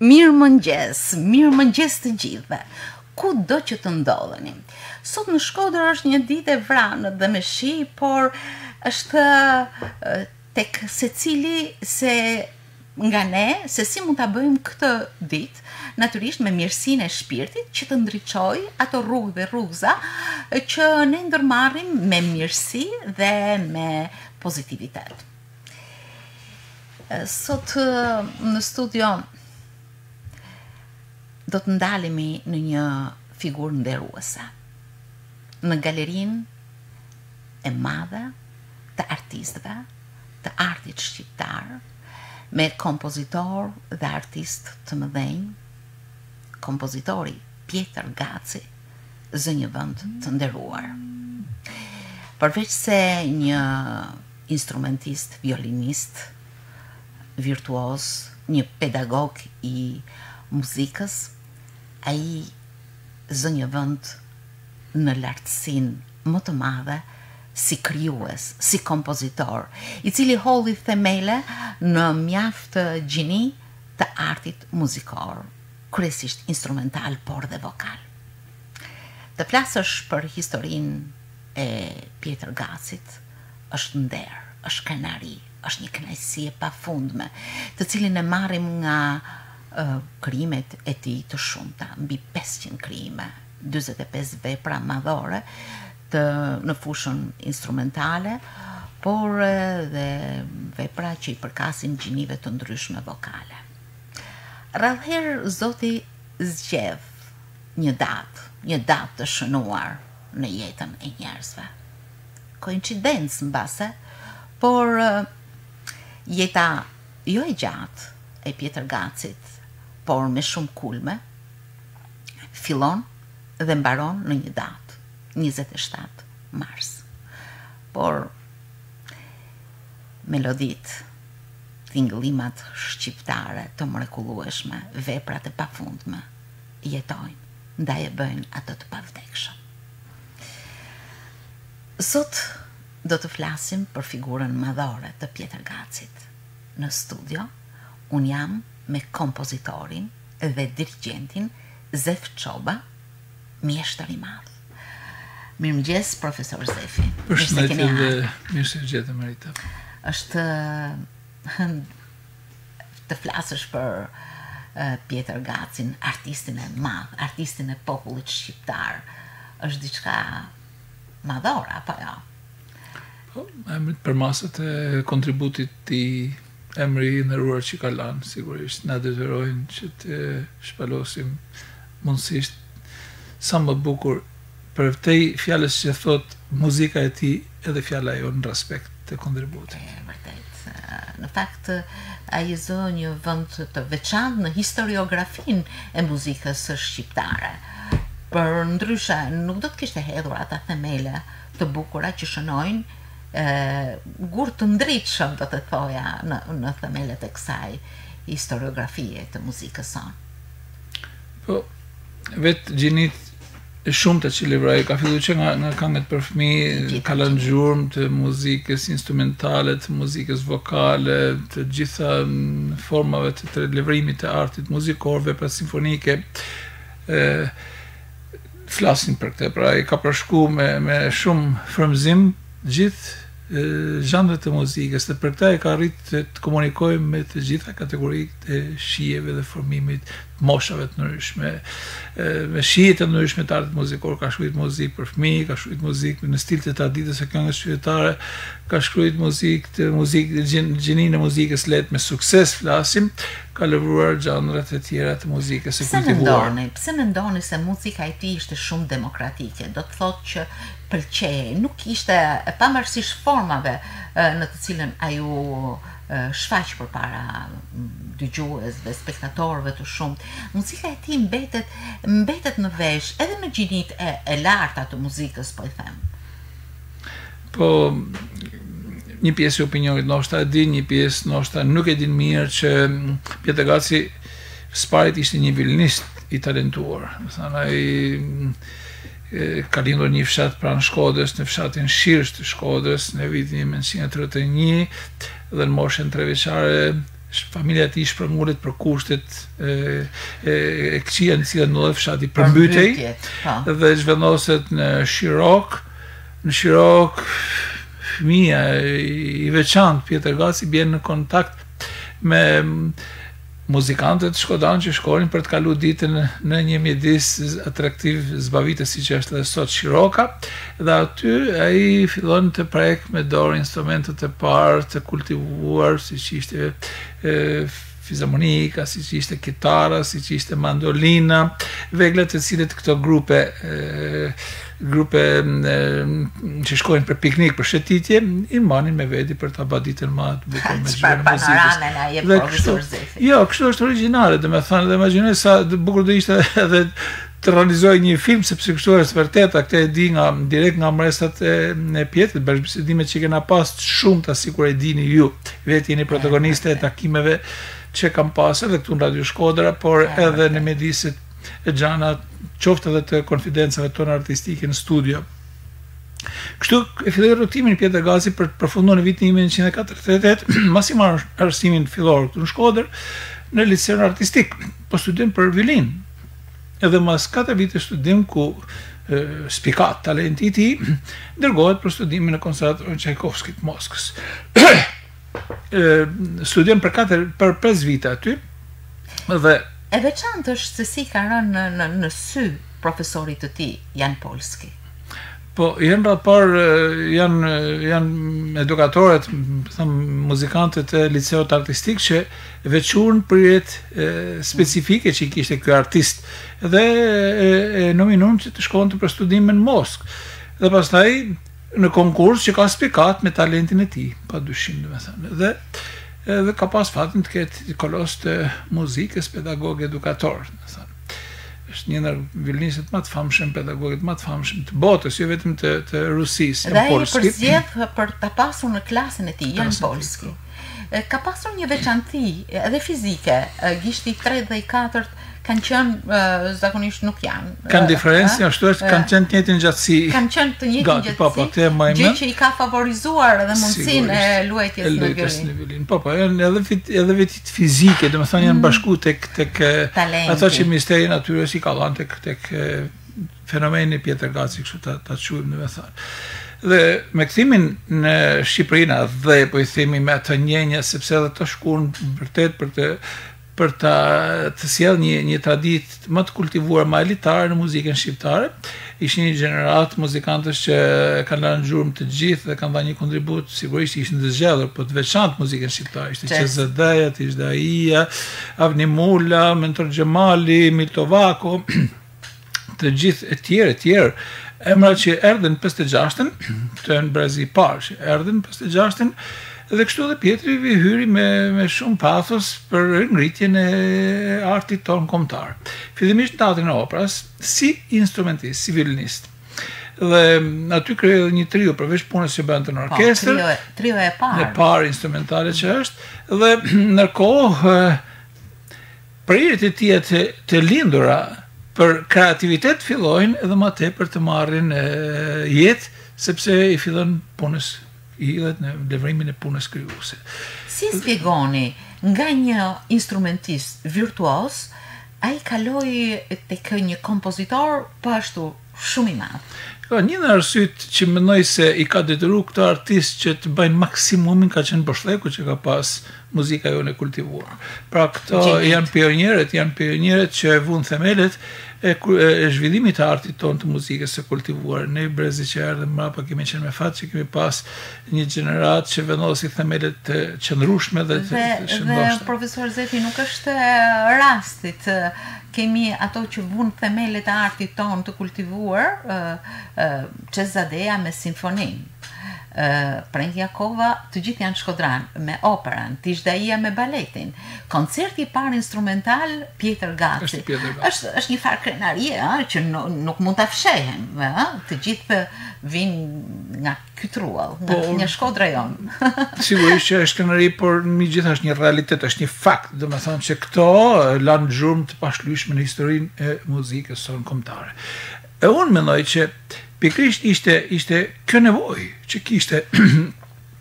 Mirëmëngjes të gjithëve, ku do që të ndodheni. Sot në Shkodër është një ditë e vranë dhe me shi, por është tek secili nga ne, se si mund ta bëjmë këtë ditë, natyrisht me mirësinë e shpirtit që të ndriçoj ato rrugë dhe rrugëza që ne ndërmarrim me mirësi dhe me pozitivitet. Sot në studio do të ndalemi në një figurë nderuese, në galerinë e madhe të artistëve, të artit shqiptar, me kompozitor dhe artist të mëdhenj, kompozitori Pjetër Gaci, zë një vend të nderuar. Përveç se një instrumentist, violinist, virtuoz, një pedagog i muzikës, ai zë një vend në lartësinë më të madhe si krijues, si kompozitor, i cili holli themele në mjaft gjini të artit muzikor, kryesisht instrumental, por dhe vokal. Të flasësh për historinë e Pjetër Gacit është nder, është krenari, është një kënaqësi e pafundme, të cilin e marrim nga krijimet e tij të shumta, mbi 500 krijime, 45 vepra madhore në fushën instrumentale, por dhe vepra që i përkasin gjinive të ndryshme vokale. Rrallëherë Zoti zgjedh një datë të shënuar në jetën e njerëzve. Koincidencë mbase, por jeta jo e gjatë e Pjetër Gacit, por me shumë kulme, fillon dhe mbaron në një datë, 27 mars. Por melodit, tingëllimat shqiptare të mrekullueshme, veprat e pafundme, jetojnë, ndaj e bëjnë ato të pavdekshëm. Sot do të flasim për figurën madhore të Pjetër Gacit. Në studio, unë jam me kompozitorin dhe dirigentin Zef Çoba, mjeshtër i madh. Mirëmëngjes, profesor Zefi. Përshëndetje dhe mirë se gjetëm Marita. Është të flasësh për Pjetër Gacin, artistin e madh, artistin e popullit shqiptar, është diçka madhore, apo jo? Emrit për masat e kontributit i emri i nderuar që ka lanë, sigurisht na detyrojnë që të shpalosim mundësisht sa më bukur për tej fjalës që thot muzika e tij edhe fjala jo në respekt të kontributit. Vërtet. Në fakt, ai zë një vend të veçantë në historiografinë e muzikës shqiptare. Për ndryshe, nuk do të kishte hedhur ata themele të bukura që shënojnë gur të ndritshëm, do të thoja, në themelet e kësaj historiografie të muzikës sonë. Po, vetë gjinit shumë të që livraj, ka fillu që nga këngët për fëmijë, ka lënë gjurmë të muzikës instrumentale, të muzikës vokale, të gjitha formave të livrimit të artit muzikor, vepra simfonike, flasin për këtë, pra i ka përshku me shumë frëmzim gjithë zhandret të muzikës, dhe për këta e ka rritë të komunikojmë me të gjitha kategoritë e shijeve dhe formimit moshave të ndryshme, me shije të ndryshme të artit muzikor, ka shkruajtur muzikë për fëmijë, ka shkruajtur muzikë në stil të traditës së këngës shqiptare, ka shkruajtur muzikë gjininë e muzikës lehtë me sukses flasim, ka lëvruar xhanret e tjera të muzikës së kultivuar. Pse mendoni se muzika e tij ishte shumë demokratike? Do të thotë që pëlqej, nuk ishte pavarësisht formave në të cilën ai u shfaq përpara dëgjuesve, spektatorëve të shumë. Muzika e tij mbetet në vesh edhe në gjinit e larta të muzikës, po i them. Po një pjesë e opinionit ndoshta e din, një pjesë ndoshta nuk e din mirë që Pjetër Gaci sparit ishte një violinist i talentuar. Ka lindur një fshat pranë Shkodrës, në fshatin Shirsh të Shkodrës, në vitin 1931, dhe në moshën 3 vjeçare familja e tij shprëngullet për kushtet e këqija në cilën ndodhet fshati përmbytej dhe zhvendoset në Shirok. Në Shirok fëmia i veçantë Pjetër Gaci bjen në kontakt me muzikantët shkodan që shkonin për të kaluar ditën në një mjedis atraktiv zbavitës siç është edhe sot Shiroka, dhe aty ai fillon të prek me dorë instrumentet e parë të kultivuar, siç ishte fizarmonika, siç ishte kitara, siç ishte mandolina, veglat të cilët këto grupe që shkojnë për piknik, për shëtitje, i manin me veti për të baditën ma të bukur me zhjën muzikës. Dhe profesor Zefi. Jo, kështu është origjinale, dhe me thënë, dhe imagjinoj sa bukur do ishte edhe të realizoj një film, sepse kështu është vërteta, këtë e di direkt nga mresat e Pjetrit, bashkëbisedimet që kena pas shumë të sikur e dini ju, vetë jeni protagoniste e takimeve që kam pas edhe këtu në Radio Shkodra, por edhe në mjediset e gjana, qoftë edhe të konfidencave tonë artistike në studio. Kështu e filloi rrotimin Pjetër Gaci për të përfunduar në vitin 1948, masi marrë arsimin fillor këtu në Shkodër, në liceun artistik, po studim për violin. Edhe mas 4 vite studim ku spikat talenti i tij, dërgohet për studimin në konservatorin Tchaikovskit të Moskës. Studion për 5 vite aty, dhe e veçantë është se si ka rënë në sy profesorit të tij, Jan Polski. Po, janë rapor, janë edukatorët, muzikantët e liceut artistik që veçuan përjet specifike që i kishte ky artist, dhe e nominuan që të shkonte për studim në Moskë. Dhe pastaj në konkurs që ka spikat me talentin e tij, padyshim, domethënë. Dhe ka pas fatin të ketë kolos të muzikës, pedagog, edukator. Është një ndër violinistët më të famshëm, pedagogët më të famshëm të botës, jo vetëm të Rusisë, Jan Polski. Dhe ai përzgjedh për ta pasur në klasën e tij, Jan Polski. Ka pasur një veçanti edhe fizike, gishti 3 dhe i 4 kanë qenë zakonisht nuk janë. Kanë diferencë, ashtu është, kanë qenë të njëjtin gjatësi. Kanë qenë të njëjtin gjatësi, gjë që i ka favorizuar edhe mundësinë e luajtjes në violin. Po, janë edhe vetit fizike, domethënë janë bashku tek ato që misteri i natyrës i ka dhënë tek fenomeni Pjetër Gaci, kështu ta quajmë domethënë. Dhe me kthimin në Shqipërinë dhe po i themi me atë njenjë, sepse edhe të shkuan vërtet për të sjell një traditë më të kultivuar, më elitare në muzikën shqiptare. Ishin një gjenerat muzikantësh që kanë lënë gjurmë të gjithë dhe kanë dhënë një kontribut, sigurisht ishin të zgjedhur, por të veçantë muzikën shqiptare. Ishte Qezedeja, ishte Aia, Avni Mula, Mentor Xhemali, Miltovako, të gjithë e tjerë, emra që erdhen 56-ën, të në brezi parë që erdhen 56-ën, dhe kështu dhe Pjetri hyri me shumë pathos për ngritjen e artit tonë kombëtar. Fillimisht në teatrin e operës, si instrumentist, si violinist. Dhe aty krijoi një trio përveç punës që bënte në orkestër. Trio e parë. E parë instrumentale që është, dhe ndërkohë prirjet e tij të lindura për kreativitet fillojnë edhe më tepër të marrin jetë, sepse i fillon punës i hidhet në levrimin e punës krijuese. Si spjegoni nga një instrumentist virtuos, ai kaloi tek një kompozitor po ashtu shumë i madh? Një në arsyet që mendoj se i ka detyruar këtë artist që të bëjnë maksimumin ka qenë Boshleku, që ka pas muzika jonë e kultivuar. Pra këto janë pionierët që vuan themelet e zhvillimit të artit tonë të muzikës së kultivuar. Ne brezi që erdhëm mbrapa kemi qenë me fat që kemi pas një gjenerat që vendosi themelet të qëndrueshme dhe të shëndoshta. Dhe profesor Zefi, nuk është rastit. Kemi ato që vuan themelet e artit tonë të kultivuar, Qezadeja me simfoninë, Prendjakova, të gjithë janë shkodran me operan, Tishdaia me baletin. Koncerti i parë instrumental Pjetër Gaci. Është një farë krenarie që nuk mund ta fshehem, të gjithë vinë nga ky truall, nga Shkodra jonë. Sigurisht që është krenari, por megjithatë është një realitet, është një fakt, domethënë që këto lanë gjurmë të pashlyeshme në historinë e muzikës sonë kombëtare. E unë mendoj që pikrisht ishte kjo nevojë që kishte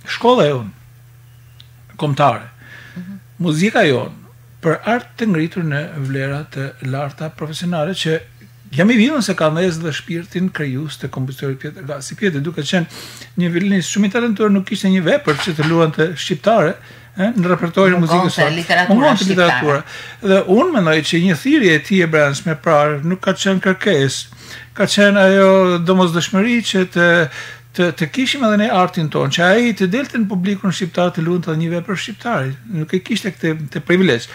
shkolla e unë kombëtare muzika jonë për art të ngritur në vlera të larta profesionale që jam i vidhur se ka ndezë dhe shpirtin krijues të kompozitorit Pjetër Gaci. Pjetër, duke qenë një violinist shumë i talentuar, nuk kishte një vepër që të luante shqiptare, në repertorin e muzikës së literatura. Dhe unë mendoj që një thirrje e tij e brendshme pra nuk ka qenë kërkesë, ka qenë ajo domosdoshmëri që të kishim edhe ne artin tonë, që ai të delte në publikun shqiptar të luante edhe një vepër shqiptare, nuk e kishte këtë privilegj.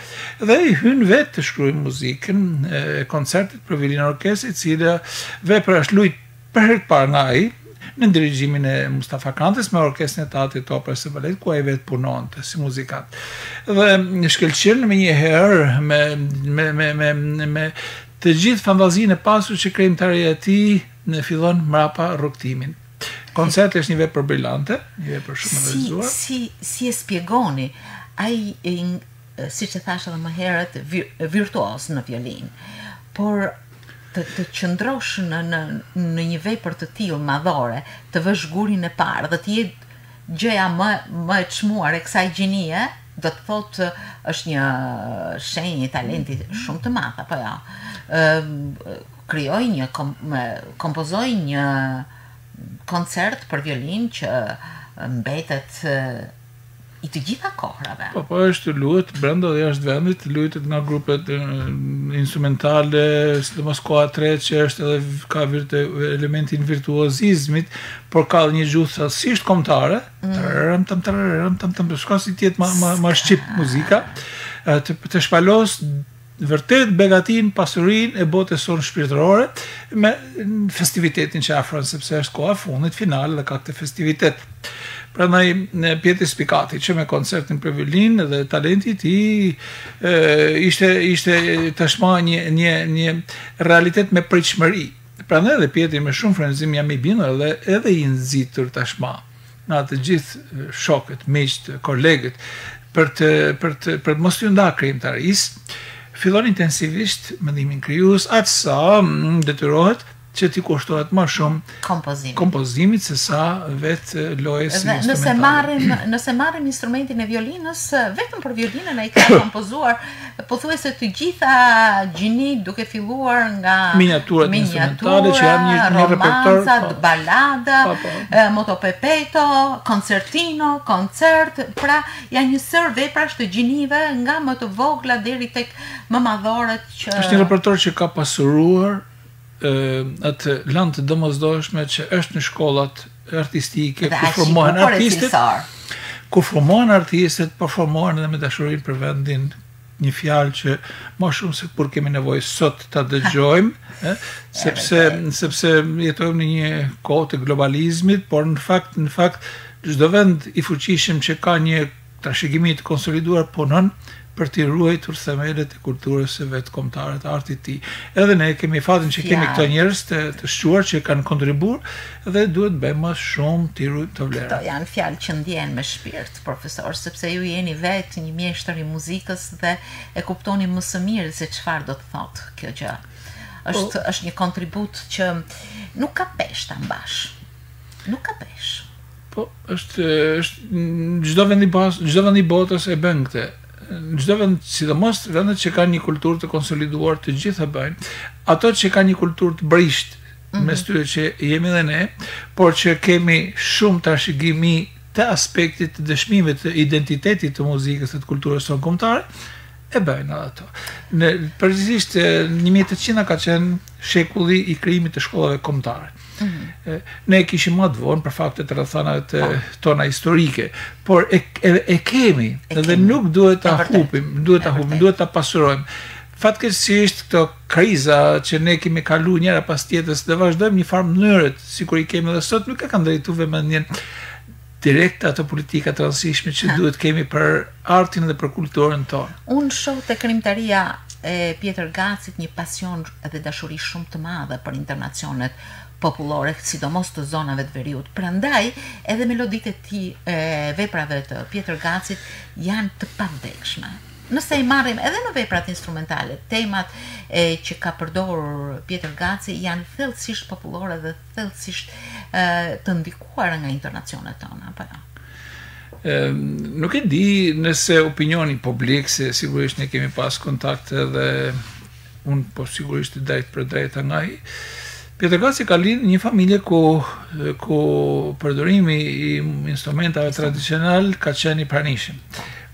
Dhe ai hyn vetë të shkruajë muzikën e koncertit për violinë orkestrë, e cila vepra është luajtur për herë të parë nga ai në dirigjimin e Mustafa Kantes me orkestrën e Teatrit Operës së Balet, ku ai vetë punonte si muzikant. Dhe shkëlqyen më një herë me të gjithë fantazinë e pasur që krijimtaria e tij në fillon mrapa rrugtimin. Koncerti është një vepër brillante, një vepër shumë e realizuar. Si e spjegoni, ai siç e thash edhe më herët, virtuoz në violinë, por të qëndrosh në një vepër të tillë madhore, të vësh gurin e parë dhe të jetë gjëja më e çmuar e kësaj gjinie, do të thotë është një shenjë talenti shumë të madh, apo jo? Krijoi kompozoi një koncert për violinë që mbetet i të gjitha kohrave. Po është luhet brenda dhe jashtë vendit, luhet nga grupet instrumentale, sidomos koha 3 që është edhe ka elementin virtuozizmit, por ka një gjuhë thellësisht kombëtare, shka si tjetë ma shqip muzika, të shpalos vërtet begatin, pasurin e botës sonë shpirtërore me festivitetin që afron, sepse është koha fundit finale dhe ka këtë festivitet. Prandaj Pjetri Spikati që me koncertin për violinë dhe talenti i tij ishte tashmë një realitet me pritshmëri. Prandaj edhe Pjetri me shumë frymëzim jam i bindur edhe i nxitur tashmë nga të gjithë shokët, miqt, kolegët për të mos t'u ndarë krijimtarisë. Fillon intensivisht mendimin krijues, aq sa detyrohet që t'i kushtohet më shumë kompozimit se sa vetë lojës instrumentale. Nëse marrim instrumentin e violinës, vetëm për violinën ai ka kompozuar pothuajse të gjitha gjinit, duke filluar nga miniaturat instrumentale që janë një repertor, balada, motopepeto, concertino, koncert, pra janë një sër veprash të gjinive nga më të vogla deri tek më madhoret që është një repertor që ka pasuruar atë lëndë të domosdoshme që është në shkollat artistike, ku formohen artistët, por formohen edhe me dashurinë për vendin, një fjalë që më shumë se kur kemi nevojë sot ta dëgjojmë, sepse jetojmë në një kohë të globalizmit, por në fakt çdo vend i fuqishëm që ka një trashëgimi të konsoliduar punon për t'i ruajtur themelet e kulturës së vetë kombëtare të artit të tij. Edhe ne kemi fatin që kemi këto njerëz të shquar që kanë kontribuar dhe duhet bëjmë më shumë t'i ruajmë të vlera. Këto janë fjalë që ndjen me shpirt, profesor, sepse ju jeni vetë një mjeshtër i muzikës dhe e kuptoni më së miri se çfarë do të thotë kjo gjë. Është një kontribut që nuk ka peshë ta mbash. Nuk ka peshë. Po, është çdo vend i botës e bën këtë. Çdo vend, sidomos vendet që kanë një kulturë të konsoliduar, të gjitha bëjnë. Ato që kanë një kulturë të brisht, mes tyre që jemi dhe ne, por që kemi shumë trashëgimi të aspektit të dëshmimit të identitetit të muzikës dhe të kulturës tonë kombëtare, e bëjnë ato. Përgjithsisht 1800 ka qenë shekulli i krijimit të shkollave kombëtare. Ne kishim më të vonë për faktet rrethanave tona historike, por e kemi dhe nuk duhet ta hupim, duhet ta pasurojmë. Fatkeqësisht këto kriza që ne kemi kaluar njëra pas tjetrës dhe vazhdojmë një farë mënyrë sikur i kemi edhe sot, nuk e kanë drejtuar vëmendjen direkt ato politika të rëndësishme që duhet kemi për artin dhe për kulturën tonë. Unë shoh te krijimtaria e Pjetër Gacit një pasion dhe dashuri shumë të madhe për internacionet popullore, sidomos të zonave të veriut. Prandaj, edhe meloditë e veprave të Pjetër Gacit janë të pavdekshme. Nëse i marrim edhe në veprat instrumentale, temat që ka përdorur Pjetër Gaci janë thellësisht popullore dhe thellësisht të ndikuara nga internacionet tona, apo jo? Nuk e di nëse opinioni publik, se sigurisht ne kemi pas kontakte dhe unë po sigurisht drejt për drejta nga ai. Pieter Gaci ka lind një familje ku përdorimi i instrumentave tradicional ka qenë i pranishëm.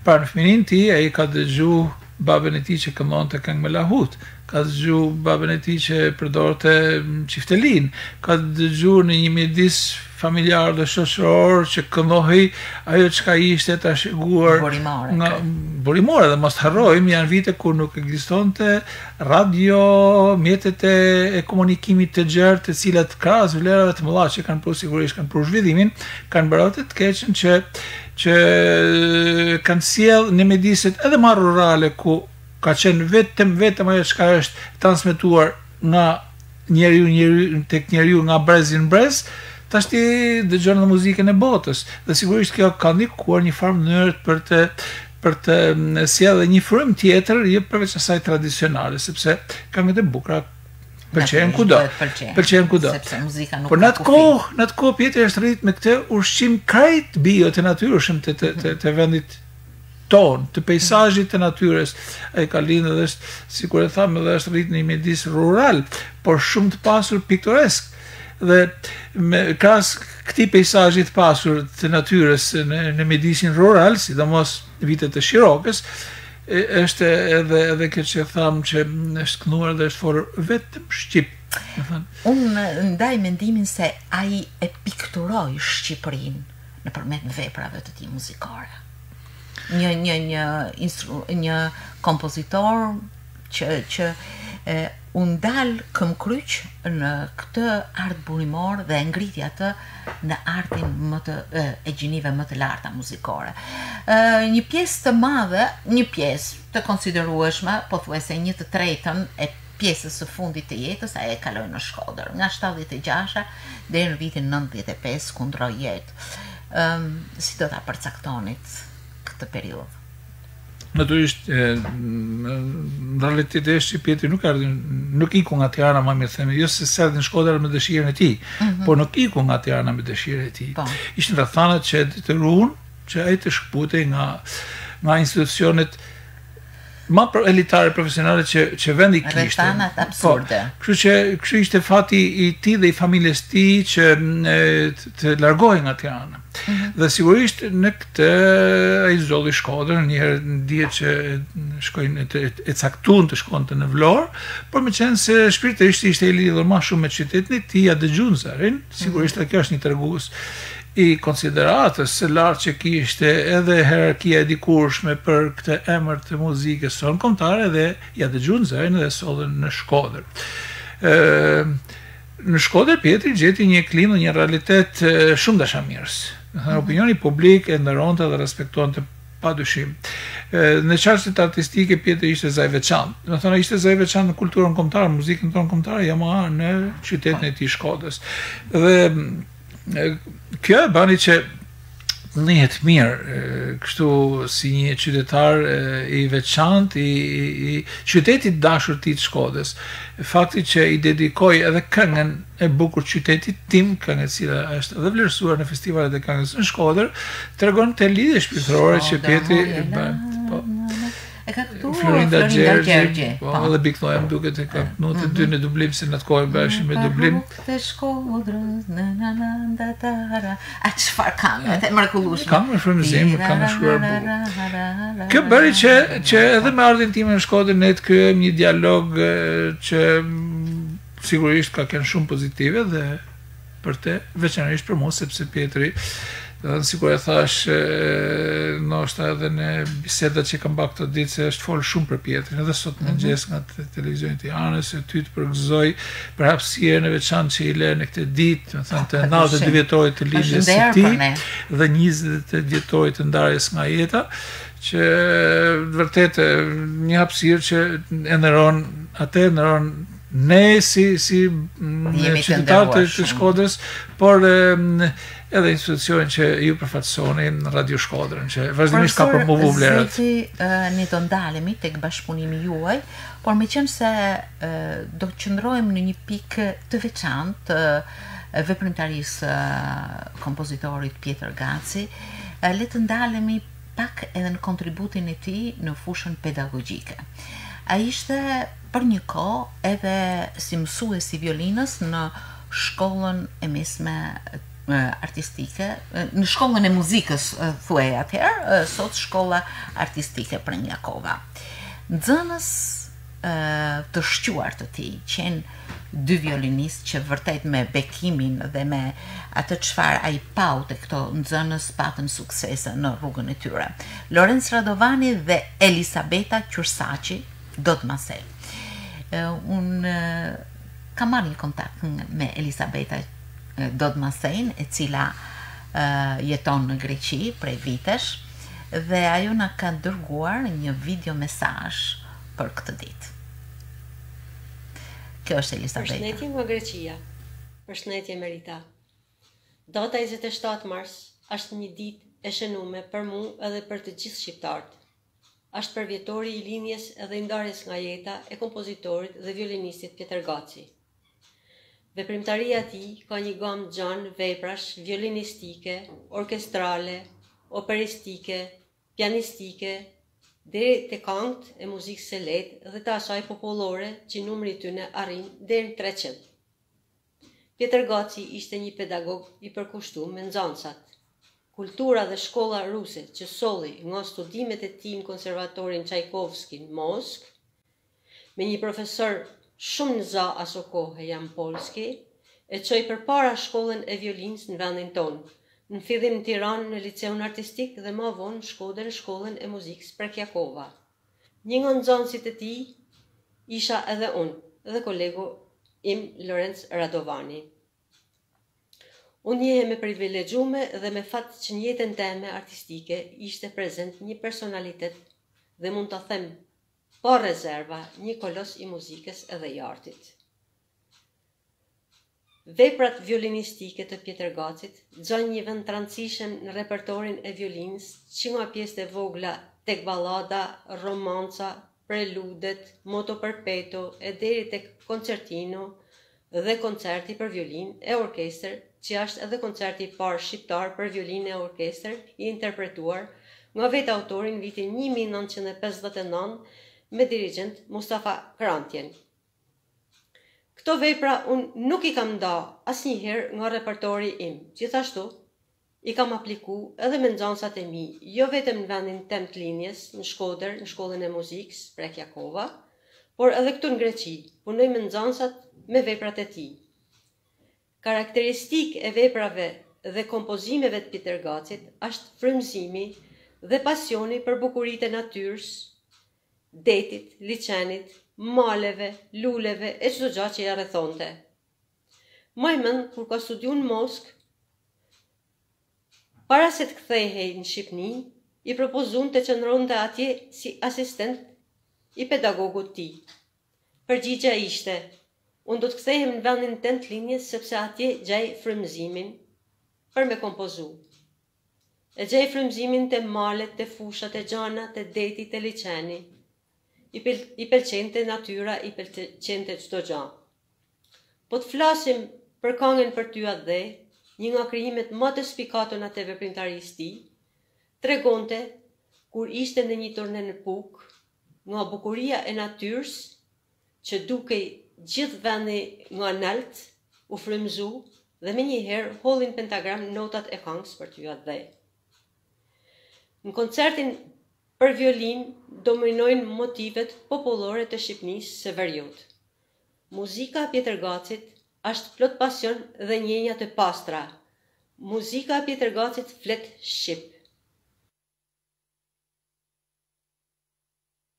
Pra në fëminin ti ai ka dëgju babën e tij që këndonte këngë me lahut, ka dëgju babën e tij që përdorte çiftelin, ka dëgju në një midis familjar dhe shoqëror që këndohej ajo çka ishte të shiguar nga burimore, dhe mos harrojmë janë vite kur nuk ekzistonte radio, mjetet e komunikimit të gjerë, të cilat krahas vlerave të mëdha që kanë sigurisht kanë për zhvillimin, kanë bërë të keqen që kanë sjell në mjediset edhe më rurale ku ka qenë vetëm ajo çka është transmetuar nga njeriu tek njeriu nga brezi në brez. Tash ti dëgjon në muzikën e botës dhe sigurisht kjo ka ndikuar një farë mënyrë për të sjellë një frym tjetër jo përveç asaj tradicionale, sepse këngët e bukura pëlqejnë kudo. Sepse muzika nuk. Por në atë kohë Pietri është rrit me këtë ushqim krejt bio të natyrshëm të vendit ton, të peizazhit të natyrës. Ai ka lindur dhe është, sikur e thamë, dhe është rrit në një mjedis rural, por shumë të pasur piktoresk. Dhe krahas këtij peizazhi të pasur të natyrës në mjedisin rural, sidomos në vitet e Shirokës, është edhe kjo që thamë që është kënduar dhe është folur vetëm shqip. Unë ndaj mendimin se ai e pikturoi Shqipërinë nëpërmjet veprave të tij muzikore. Një kompozitor që u ndal këmbkryq në këtë art burimor dhe ngriti atë në artin e gjinive më të larta muzikore. Një pjesë të madhe, një pjesë të konsiderueshme, pothuajse 1/3 e pjesës së fundit të jetës, ai e kaloi në Shkodër, nga 76 deri në vitin 95 ku ndroi jetë. Si do ta përcaktonit këtë periudhë? Natyrisht, në realitet është që Pietri nuk iku nga Tirana, më mirë themi, jo se erdhi në Shkodër me dëshirën e tij, por nuk iku nga Tirana me dëshirën e tij. Ishin rrethanat që detyruan që ai të shkputej nga institucionet më elitare profesionale që vendi kishte. Rrethanat absurde. Kështu ishte fati i tij dhe i familjes tij që të largohej nga Tirana. Dhe sigurisht në këtë ai zolli Shkodrën, njëherë dihet që shkojnë e caktuan të shkonte në Vlorë, por meqenëse se shpirtërisht ishte i lidhur më shumë me qytetin e tij, ja dëgjuan zërin, sigurisht kjo është një tregues i konsideratës së lartë që kishte edhe hierarkia e dikurshme për këtë emër të muzikës tonë kombëtare dhe ja dëgjuan zërin dhe sollën në Shkodër. Në Shkodër Pietri gjeti një klimë, një realitet shumë dashamirës. Opinioni publik e nderonte dhe respektonte padyshim. Në çështjet artistike Pietri ishte zaj veçantë. Do të thonë ishte zaj veçantë në kulturën kombëtare, muzikën tonë kombëtare, jo më në qytetin e tij Shkodrës. Dhe kjo e bani që njihet mirë kështu si një qytetar i veçantë i qytetit dashur të Shkodrës. Fakti që i dedikoi edhe këngën e bukur qytetit tim, këngë e cila është edhe vlerësuar në festivalet e këngës në Shkodër, tregon të lidhje shpirtërore që Pietri e ka këtu Florinda Gjergji, dhe Big Noem duket e ka kënu të dy në Dublim, se në të kohë bëshim me Dublim. Të Shkodrës, a çfarë këngë, e mrekullueshme. Këngë frymëzim, këngë shkruar bukur. Kjo bëri që edhe me ardhin time në Shkodër ne të krijojmë një dialog që sigurisht ka qenë shumë pozitive dhe për te, veçanërisht për mua, sepse Pietri, sikur e thash, ndoshta edhe në bisedat që kam bërë këtë ditë, se është folë shumë për Pietrin, edhe sot në mëngjes nga televizionit i Tiranës, se ty të përgëzoj për hapësirën e veçantë që i lë në këtë ditë, më thënë të 92 vjetorit të lindjes së tij dhe 20 vjetorit të ndarjes nga jeta, që vërtet një hapësirë që e ndëron atë, ndëron ne si qytetarë të Shkodrës, por edhe institucionin që ju përfaqësoni në Radio Shkodrën, që vazhdimisht ka promovu vlerat. Ne do ndalemi tek bashkëpunimi juaj, por meqense do të qëndrojmë në një pikë të veçantë të veprimtarisë kompozitorit Pieter Gaci, le të ndalemi pak edhe në kontributin e tij në fushën pedagogjike. Ai ishte për një kohë edhe si mësues i violinës në shkollën e mesme artistike, në shkollën e muzikës thuaj atëherë, sot shkolla artistike Premjakova. Nxënës të shquar të tij, qenë dy violinistë që vërtet me bekimin dhe me atë çfarë ai pau te këto nxënës patën suksese në rrugën e tyre. Lorenz Radovani dhe Elisabeta Qursaçi, dot mase. Unë kam marrë një kontakt me Elisabeta Dodmasen, e cila jeton në Greqi prej vitesh, dhe ajo na ka dërguar një video mesazh për këtë ditë. Kjo është Elisabeta. Përshëndetje nga Greqia. Përshëndetje Merita. Data 27 mars është një ditë e shënume për mua edhe për të gjithë shqiptarët. Është përvjetori i linjes edhe i ndarjes nga jeta e kompozitorit dhe violinistit Pjetër Gaci. Veprimtaria e tij ka një gamë gjanë veprash violinistike, orkestrale, operistike, pianistike, deri te këngët e muzikës së lehtë dhe të asaj popullore që numri i tyre arrin deri në 300. Pjetër Gaci ishte një pedagog i përkushtuar me nxënësat. Kultura dhe shkolla ruse që solli nga studimet e tij në konservatorin Çajkovski në Moskë, me një profesor shumë në za aso kohë Jan Polski, e qoj për para shkollën e violinës në vendin tonë, në fillim në Tiranë në liceun artistik dhe më vonë në Shkodër në shkollën e muzikës Premjakova. Një nga nxënësit e tij isha edhe unë dhe kolegu im Lorenz Radovani. Unë jehem e privilegjume dhe me fat që në jetën time artistike ishte prezent një personalitet dhe mund të them pa rezerva një kolos i muzikës edhe i artit. Veprat violinistike të Pjetër Gacit gjojnë një vend të rëndësishëm në repertorin e violinës, që nga pjesët e vogla tek ballada, romanca, preludet, moto perpeto e deri tek koncertino dhe koncerti për violinë e orkestër, që është edhe koncerti i parë shqiptar për violinë e orkestër i interpretuar nga vetë autori në vitin 1959 me dirigent Mustafa Krantjen. Këto vepra unë nuk i kam nda asnjëherë nga repertori im, gjithashtu i kam apliku edhe me nxënësat e mi, jo vetëm në vendin tem të linjes, në Shkodër, në shkollën e muzikës Premjakova, por edhe këtu në Greqi, punoj me nxënësat me veprat e tij. Karakteristikë e veprave dhe kompozimeve të Pjetër Gacit është frymëzimi dhe pasioni për bukuritë e natyrës, detit, liçenit, maleve, luleve e çdo gjë që ja rrethonte. Më mend kur ka studiuar në Moskë, para se të kthehej në Shqipëni, i propozun të qëndronte atje si asistent i pedagogut të tij. Përgjigjja ishte: unë do të kthehem në vendin tim të linjes sepse atje gjej frymëzimin për me kompozu. E gjej frymëzimin te malet, te fushat, te gjanat, te deti, te liçeni. I pëlqente natyra, i pëlqente çdo gjë. Po të flasim për këngën Për ty atë dhe, një nga krijimet më të spikatuna të veprimtarisë së tij, tregonte kur ishte në një turne në Puk, nga bukuria e natyrës që dukej gjithë vendi nga nalt, u frymëzu dhe menjëherë hollin pentagram notat e këngës Për ty atë dhe. Në koncertin për violinë dominojnë motivet popullore të Shqipënisë së Veriut. Muzika e Pjetër Gacit është plot pasion dhe njenja të pastra. Muzika e Pjetër Gacit flet shqip.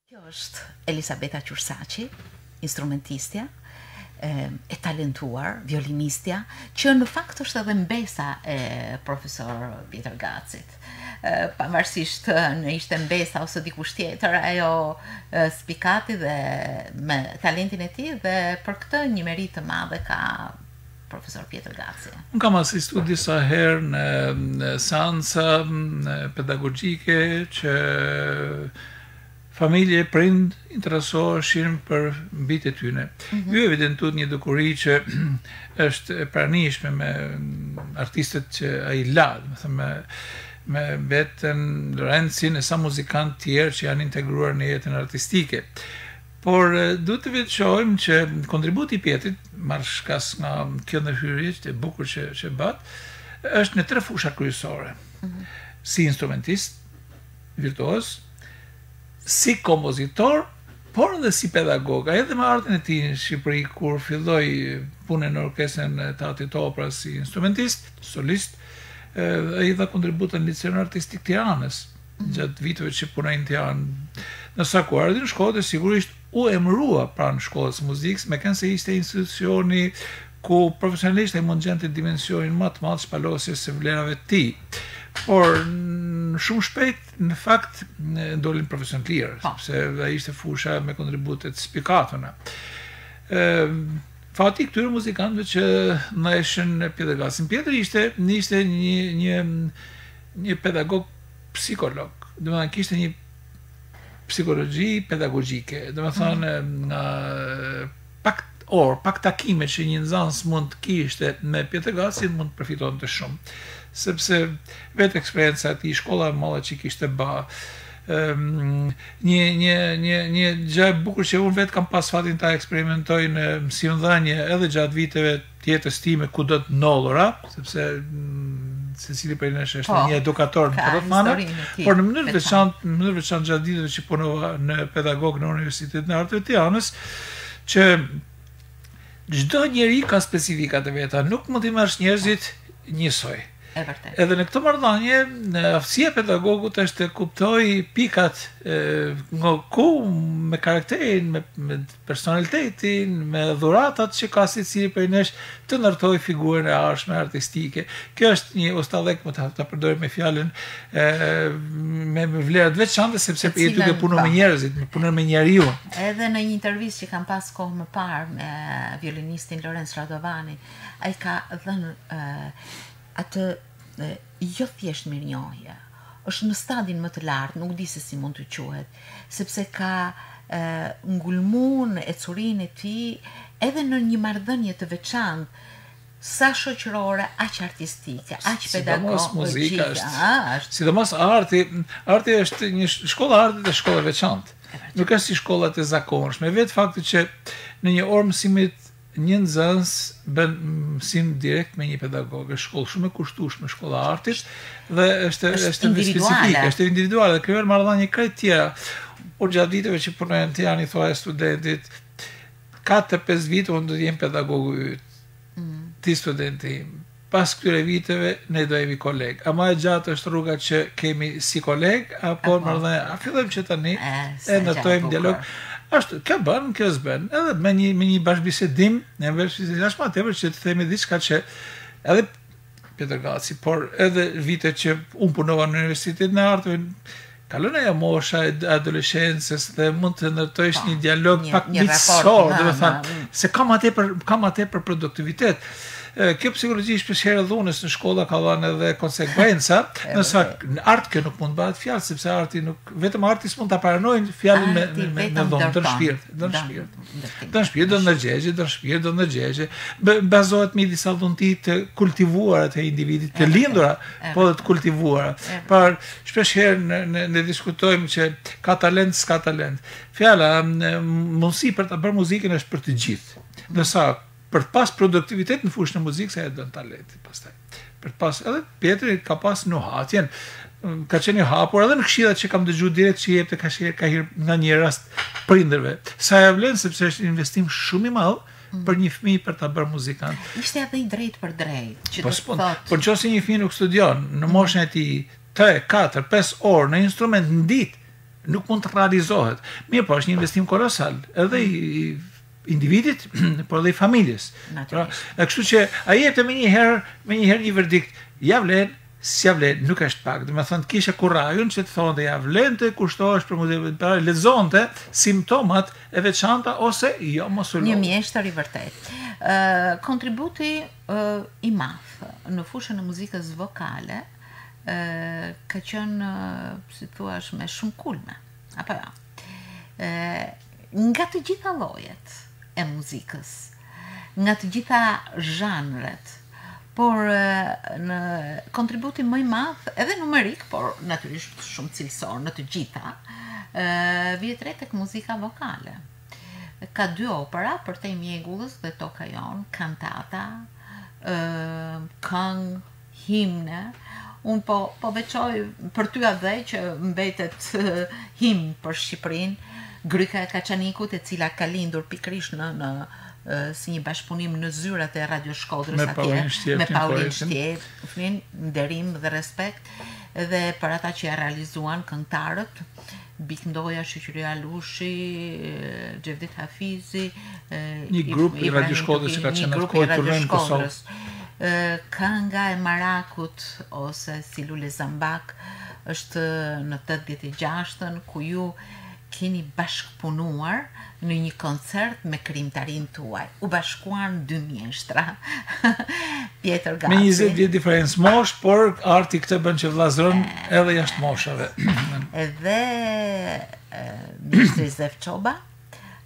Kjo është Elisabeta Qursaçi, instrumentistja, e talentuar, violinistja, që në fakt është edhe mbesa e profesor Pjetër Gacit. Pavarësisht në ishte mbesa ose dikush tjetër, ajo spikati dhe me talentin e tij dhe për këtë një merit të madhe ka profesor Pjetër Gaci. Unë kam asistu disa herë në seansa pedagogjike që familje prind interesoheshin për mbitë e tyne. Ju evidentut një dukuri që është e pranishme me artistët që ai la, me vetën Lorenzin e sa muzikant tjerë që janë integruar në jetën artistike. Por duhet të veçojmë që kontributi i Pietrit, marrë shkas nga kjo ndërhyrje që e bukur që bat, është në 3 fusha kryesore. Si instrumentist, virtuos, si kompozitor, por dhe si pedagog. Edhe me artin e tij në Shqipëri, kur filloi punën në orkestrën e Teatrit Opera si instrumentist, solist, ai dha kontributën në Liceun Artistik Tiranës, gjatë viteve që punoi në Tiranë. Nësa ku ardhi në shkollë, sigurisht u emërua pranë shkollës muzikës, meqense ishte institucioni ku profesionalisht ai mund gjente dimensionin më të madh shpalosjes së vlerave të tij. Por shumë shpejt, në fakt, ndolin profesion të lirë, sepse ai ishte fusha me kontributet spikatona. Fati këtyre muzikantëve që ndajshën Pietër Pietri ishte një pedagog psikolog. Domethënë kishte një psikologji pedagogjike. Domethënë nga pak takime që një nxënës mund të kishte me Pietër Gasin mund të përfitonte shumë. Sepse vetë eksperienca e tij, shkolla e madhe që kishte bë, një gjë e bukur që unë vetë kam pas fatin ta eksperimentoj në mësimdhënie edhe gjatë viteve të jetës time ku do të ndodhura, sepse secili prej nesh është një edukator në rrethana, por në mënyrë veçantë gjatë ditëve që punova në pedagog në Universitetin e Arteve të Tiranës, që çdo njeri ka specifikat e veta, nuk mund t'i marrësh njerëzit njësoj. Edhe në këtë marrëdhënie, aftësia e pedagogut është të kuptoj pikat nga ku me karakterin, me personalitetin, me dhuratat që ka secili prej nesh të ndërtoj figurën e arshme artistike. Kjo është një ostallek, më ta përdor me fjalën me vlera të veçanta, sepse je duke punuar me njerëzit, punon me njeriu. Edhe në një intervistë që kam pas kohë më parë me violinistin Lorenz Radovani, ai ka dhënë atë jo thjesht mirënjohje, është në stadin më të lartë, nuk di se si mund të quhet, sepse ka ngulmuar në ecurinë e tij edhe në një marrëdhënie të veçantë, sa shoqërore, aq artistike, aq pedagogjike. Sidomos arti është një shkolla arti dhe shkolla e veçantë. Nuk është si shkollat e zakonshme. Vetë fakti që në një orë mësimit një nxënës bën mësim direkt me një pedagog, është shkollë shumë e kushtueshme, shkolla e artit, dhe është specifike, është individuale, krijuar marrëdhënie krejt tjera. Por gjatë viteve që punoj në Tiranë, i thoya studentit, 4-5 vite unë do të jem pedagogu yt. Ti studenti im. Pas këtyre viteve ne do jemi koleg. A më e gjatë është rruga që kemi si koleg, apo marrëdhënia, fillojmë që tani e ndërtojmë dialog. Kjo bën, kjo s'bën, edhe me një bashkëbisedim, është më tepër që të themi diçka që edhe Pietër Gaci, por edhe vite që unë punova në Universitetin e Arteve, kalon ajo mosha e adoleshencës dhe mund të ndërtojsh një dialog pak miqësor, do të thënë, se kam atë për produktivitet. Kjo psikologji shpeshherë dhunës në shkolla ka dhënë edhe konsekuenca, nëse në art kjo nuk mund bëhet fjalë, sepse arti nuk vetëm arti s'mund ta paranojnë fjalën me dhomë të shpirt, do ndërgjegje, bazohet me disa dhunti të kultivuara të individit, të lindura, po të kultivuara. Por shpeshherë ne diskutojmë që ka talent, s'ka talent. Fjala mundësi për ta bërë muzikën është për të gjithë. Ndërsa për të pas produktivitet në fushën e muzikës se e dën talenti pastaj. Për të pas edhe Pietri ka pas nuhatjen, ka qenë i hapur edhe në këshillat që kam dëgjuar direkt që jepte ka hir nga një rast prindërve. Sa e vlen sepse është investim shumë i madh për një fëmijë për ta bërë muzikant. Ishte edhe i drejt për drejt, që do të thotë. Po nëse një fëmijë nuk studion në moshën e tij 3, 4, 5 orë në instrument në ditë, nuk mund të realizohet. Mirë, po është një investim kolosal, edhe i individit, por dhe i familjes. Kështu që ai jepte me një herë një verdikt, ja vlen, s'ja vlen, nuk është pak. Do të thënë kisha kurajun që të thonë ja vlen të kushtohesh për muzikën, lexonte simptomat e veçanta ose jo mos u lë. Një mjeshtër i vërtet. Kontributi i madh në fushën e muzikës vokale ka qenë, si thua, me shumë kulme, apo jo. Nga të gjitha llojet e muzikës, nga të gjitha zhanret, por në kontributi më i madh edhe numerik, por natyrisht shumë cilësor në të gjitha, vjet re tek muzika vokale. Ka 2 opera, Përtej mjegullës dhe Toka jon, kantata, këngë, himne. Unë po veçoj për ty atë që mbetet himn për Shqipërinë, Gryka e Kaçanikut, e cila ka lindur pikërisht në si një bashkëpunim në zyrat e Radio Shkodrës atje, me Paulinë Shtjefnin, nderim dhe respekt, dhe për ata që ja realizuan këngëtarët, Bikndoja, Shoqëria Lushi, Xhevdet Hafizi, një grup i Radio Shkodrës që ka qenë atë kohë turnë në Kosovë. Kënga e Marakut ose Si Lule Zambak është në 86-ën, ku ju keni bashkëpunuar në një koncert me krijimtarin tuaj. U bashkuan 2 mjeshtra. Pjetër Gaci. Me 20 vjet diferencë mosh, por arti këtë bën që vllazëron edhe jashtë moshave. Edhe Ministri Zef Çoba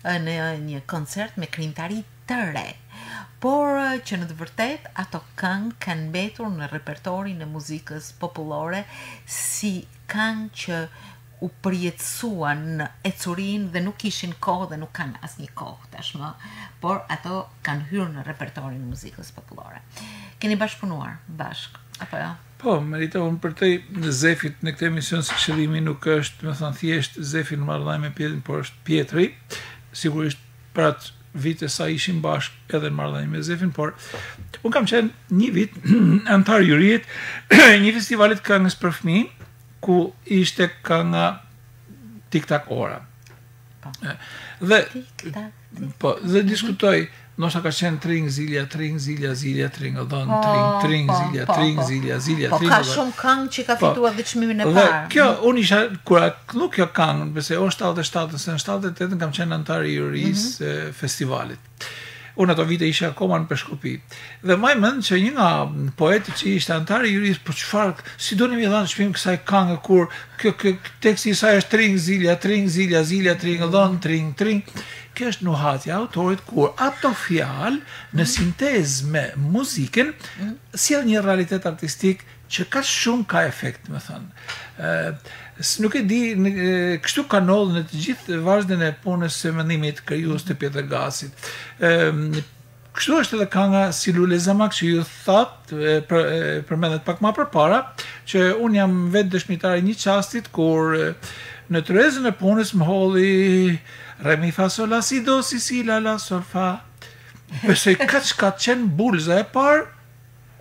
në një koncert me krijimtari të re. Por që në të vërtet ato këngë kanë mbetur në repertorin e muzikës popullore si këngë që u përjetësuan në ecurin dhe nuk ishin kohë dhe nuk kanë asnjë kohë tashmë, por ato kanë hyrë në repertorin e muzikës popullore. Keni bashkëpunuar bashkë, apo jo? Po, Merita, unë përtej në Zefit në këtë emision se qëllimi nuk është, me thënë thjesht Zefi në marrëdhënie me Pietrin, por është Pietri, sigurisht për atë vite sa ishim bashkë edhe në marrëdhënie me Zefin, por unë kam qenë një vit antar jurit një festivalit këngës për fëmijë, ku ishte kënga Tik-tak ora. Dhe diskutoj, ndoshta ka qenë tring, zilja, zilja, tring, odon, tring, zilja, tring. Po ka shumë këngë që ka fituar dhe çmimin e parë. Dhe kjo, unë isha, kur nuk kjo këngë, pse o 77, se në 78 kam qenë antar i jurisë festivalit. Unë ato vite isha akoma në Peshkupi. Dhe maj mend që një nga poetit që ishte antar i jurisë, po çfarë, si doni më dhënë shpim kësaj këngë kur kjo teksti i saj është tring, zilja, tring, odon, tring. Kjo është nuhatja autorit kur ato fjalë në sintezë me muzikën sjell një realitet artistik që ka shumë ka efekt, më thënë. Nuk e di, kështu ka ndodhur në të gjithë vazhdin e punës së mendimit krijues të Pjetër Gacit. Kështu është edhe kënga Si Lule Zambak që ju thatë, përmendet pak më përpara, që unë jam vetë dëshmitari një çastit kur në tërezën e punës më holli Re mi fa sol la si do si la la sol fa. Besoj ka qenë bulza e parë,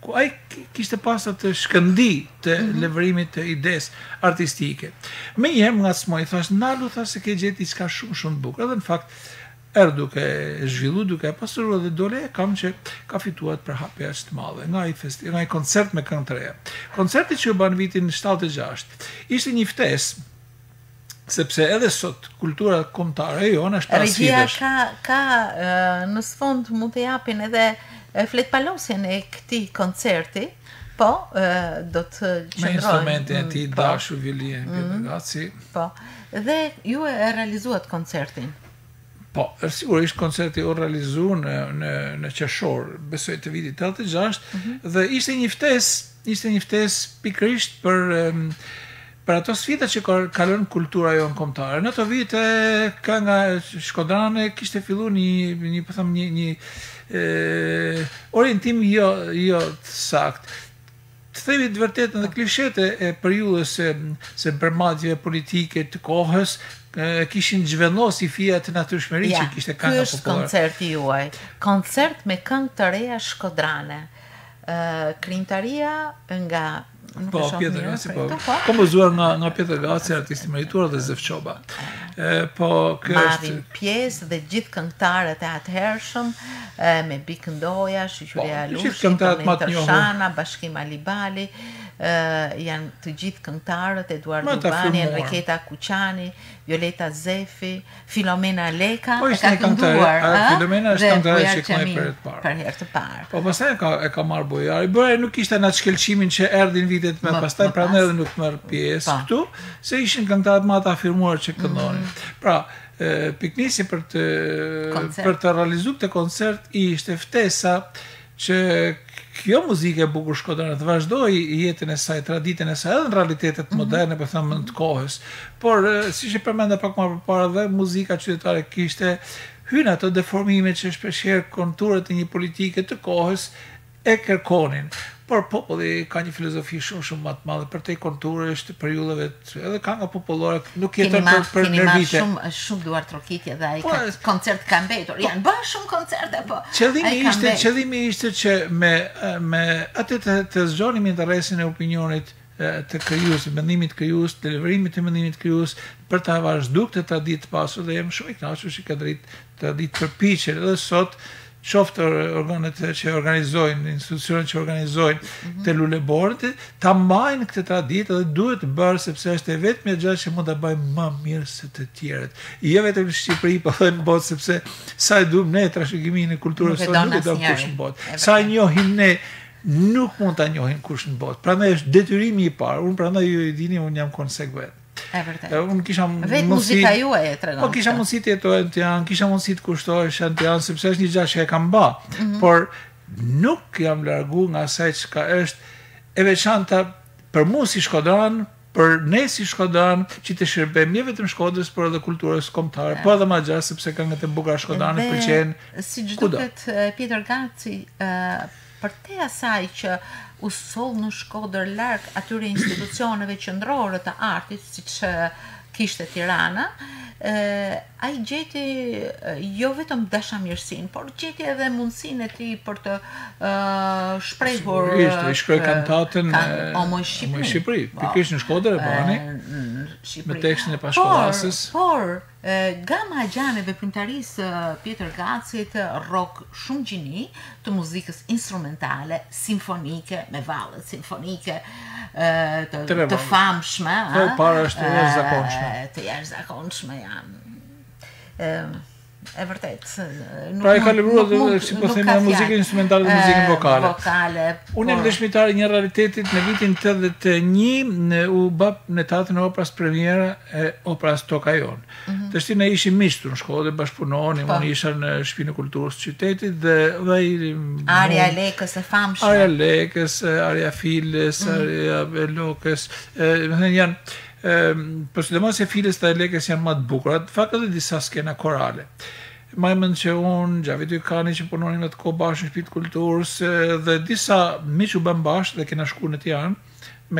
ku ai kishte pas atë shkëndi të levërimit të ides artistike. Me njëherë më ngacmoi, thash, Nalu, thash se ke gjetë diçka shumë të bukur. Edhe në fakt, duke zhvillu, duke pasuruar dhe dole e kam që ka fituar për hapja të madhe nga i koncert me këngë të reja. Koncerti që u ban vitin 76 ishte një ftesë, sepse edhe sot kultura kombëtare jonë është parasidesh. Regjia ka në sfond mund të japin edhe fletpalosjen e këtij koncerti, po do të qëndrojnë me instrumente e tij dashur violin, Pjetër Gaci. Po. Dhe ju e realizuat koncertin. Po, sigurisht koncerti u realizu në qershor, besoj të vitit 86, dhe ishte një ftesë pikërisht për ato sfida që kalon kultura jonë kombëtare. Në ato vite kënga shkodrane kishte filluar një orientim jo të sakt. Të themi të vërtetën dhe klishet e periudhës se përmatjeve politike të kohës kishin zhvendos i fija të natyrshmërisë që kishte kënga popullore. Ky është koncerti juaj. Koncert me këngë të reja shkodrane. Krijimtaria nga po, Pjetër Gaci, po. Kompozuar nga Pjetër Gaci, artisti merituar dhe Zef Çoba. Marrin pjesë dhe gjithë këngëtarët e atëhershëm, me Bikndoja, Shoqëria Lushi, Shana, Bashkim Alibali, janë të gjithë këngëtarët, Eduardo Bani, Enriqueta Kuqani, Violeta Zefi, Filomena Leka, e ka këngëtuar, Filomena është këngëtare që këngë për herë të parë. Po pastaj e ka marrë bojari. Bëre nuk ishte në atë shkelqimin që erdhin vitet me pastaj, prandaj edhe nuk merr pjesë këtu, se ishin këngëtarët më të afirmuar që këndonin. Pra, piknisi për të realizuar këtë koncert ishte ftesa që kjo muzikë e bukur shkodrane të vazhdoi jetën e saj, traditën e saj, edhe në realitetet moderne, për thëmë të kohës. Por, si që përmenda pak më përpara dhe muzika qytetare kishte hyn ato deformime që shpeshherë konturët e një politike të kohës e kërkonin. Por populli ka një filozofi shumë më të madhe për te konturësh të periudhave edhe kënga popullore nuk jeton për nervite. Shumë duar trokitje dhe ai koncert ka mbetur. Janë bërë shumë koncerte, po. Qëllimi ishte që me atë të zgjonim interesin e opinionit të krijuesit, mendimit krijues, të leverimit të mendimit krijues për ta vazhduar këtë traditë të pasur dhe jam shumë i kënaqur që ka traditë përpiqen edhe sot qoftë organet që organizojnë, institucionet që organizojnë të luleborët, ta mbajnë këtë traditë dhe duhet të bërë sepse është e vetmja gjë që mund ta bëjmë më mirë se të tjerët. Jo vetëm në Shqipëri, po edhe në botë, sepse sa e duam ne trashëgiminë e kulturës sonë nuk e do kush në botë. Sa e njohim ne nuk mund ta njohin kush në botë. Prandaj është detyrimi i parë. Unë prandaj ju e dini, unë jam konsekuent. Unë kisha muzika juaj e tregon. Po kisha mundësi të jetoj në Tiranë, kisha mundësi të kushtohesh në Tiranë, sepse është një gjë që e kam bë. Por nuk jam largu nga asaj që është e veçanta për mua si shkodran, për ne si shkodran, që të shërbejmë jo vetëm Shkodrës, por edhe kulturës kombëtare, po edhe më gjatë sepse këngët e bukura shkodranit pëlqejnë. Si duket Pjetër Gaci, për te asaj që u soll në Shkodër larg atyre institucioneve qendrore të artit, siç kishte Tirana, ai gjeti jo vetëm dashamirësinë, por gjeti edhe mundësinë e tij për të shprehur. I shkroi kantatën Omo i Shqipëri. Pikërisht në Shkodër e bani. Me tekstin e pashkollasës. Por gama e gjane veprimtarisë Pjetër Gacit rrok shumë gjini të muzikës instrumentale, simfonike, me vallet simfonike, të famshme. Po para është të jashtëzakonshme. Të jashtëzakonshme janë. E vërtet. Pra e ka lëvruar si po themi muzikën instrumentale dhe muzikën vokale. Unë jam dëshmitar i një realitetit në vitin 81 u bë në teatrin e operës premiera e operës Tokajon. Tashti ne ishim miqtur në Shkodër, bashkëpunonim, unë isha në Shtëpinë e Kulturës së qytetit dhe Arja Lekës e famshme. Arja Lekës, Arja Files, Arja Lokës, janë për sidomos e Files të Lekës janë më të bukura, në fakt edhe disa skena korale. Majmën që unë, Gjavi Dykani që punonin në të kohë bashkë në Shtëpinë e Kulturës dhe disa miq u bën bashkë dhe kena shkuar në Tiranë,